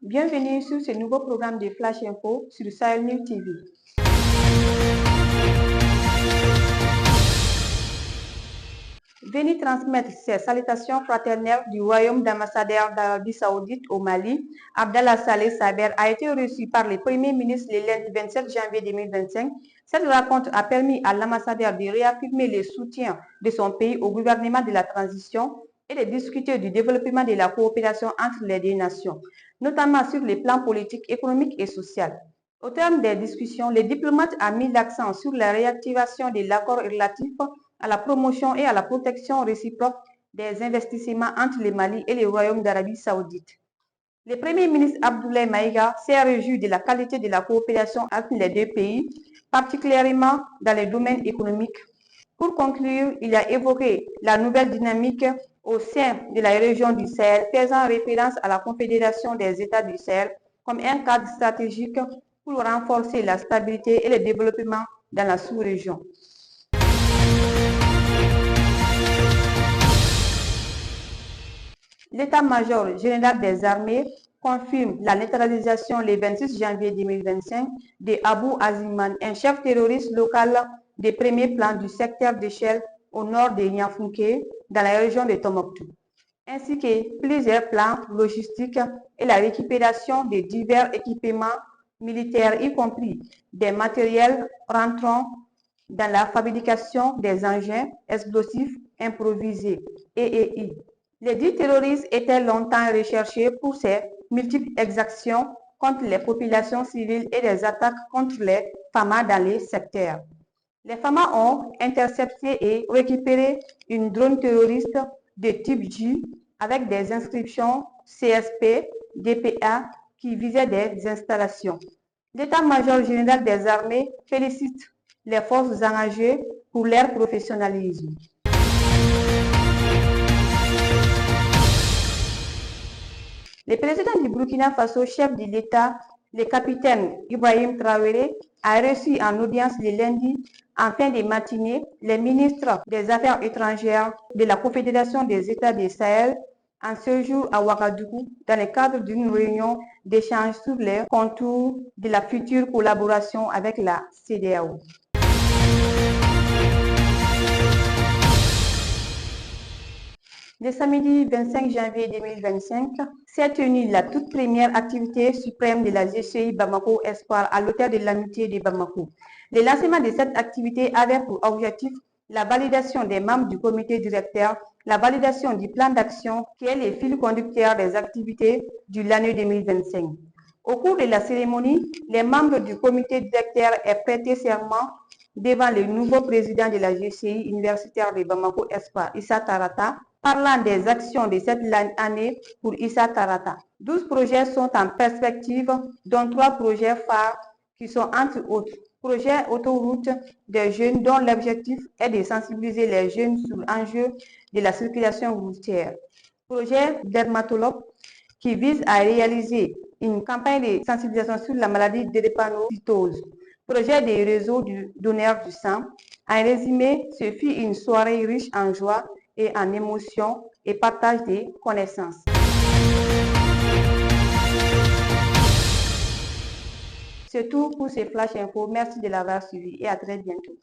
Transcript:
Bienvenue sur ce nouveau programme de Flash Info sur Sahel News TV. Venez transmettre ses salutations fraternelles du royaume d'ambassadeur d'Arabie Saoudite au Mali. Abdallah Saleh Saber a été reçu par le Premier ministre le lundi 27 janvier 2025. Cette rencontre a permis à l'ambassadeur de réaffirmer le soutien de son pays au gouvernement de la transition et de discuter du développement de la coopération entre les deux nations, notamment sur les plans politiques, économiques et sociaux. Au terme des discussions, le diplomate a mis l'accent sur la réactivation de l'accord relatif à la promotion et à la protection réciproque des investissements entre le Mali et le Royaume d'Arabie Saoudite. Le Premier ministre Abdoulaye Maïga s'est réjoui de la qualité de la coopération entre les deux pays, particulièrement dans les domaines économiques. Pour conclure, il a évoqué la nouvelle dynamique au sein de la région du Sahel, faisant référence à la Confédération des États du Sahel comme un cadre stratégique pour renforcer la stabilité et le développement dans la sous-région. L'état-major général des armées confirme la neutralisation le 26 janvier 2025 de Abou Aziman, un chef terroriste local de premier plan du secteur d'Échelle au nord de Niafunké, dans la région de Tombouctou, ainsi que plusieurs plans logistiques et la récupération de divers équipements militaires, y compris des matériels rentrant dans la fabrication des engins explosifs improvisés, EEI. Les dix terroristes étaient longtemps recherchés pour ses multiples exactions contre les populations civiles et des attaques contre les FAMA dans les secteurs. Les FAMA ont intercepté et récupéré une drone terroriste de type J avec des inscriptions CSP, DPA qui visaient des installations. L'état-major général des armées félicite les forces engagées pour leur professionnalisme. Le président du Burkina Faso, chef de l'État, le capitaine Ibrahim Traoré, a reçu en audience le lundi, en fin de matinée, les ministres des Affaires étrangères de la Confédération des États du Sahel en séjour à Ouagadougou dans le cadre d'une réunion d'échange sur les contours de la future collaboration avec la CEDEAO. Le samedi 25 janvier 2025 s'est tenue la toute première activité suprême de la GCI Bamako Espoir à l'hôtel de l'Amitié de Bamako. Le lancement de cette activité avait pour objectif la validation des membres du comité directeur, la validation du plan d'action qui est le fil conducteur des activités de l'année 2025. Au cours de la cérémonie, les membres du comité directeur ont prêté serment devant le nouveau président de la GCI universitaire de Bamako Espoir, Issa Tarata, parlant des actions de cette année pour Issa Tarata. 12 projets sont en perspective, dont 3 projets phares qui sont entre autres projet autoroute des jeunes dont l'objectif est de sensibiliser les jeunes sur l'enjeu de la circulation routière. Projet dermatologue qui vise à réaliser une campagne de sensibilisation sur la maladie de drépanocytose. Projet des réseaux du donneur du sang. En résumé, ce fut une soirée riche en joie et en émotions et partage des connaissances. C'est tout pour ces Flash Info. Merci de l'avoir suivi et à très bientôt.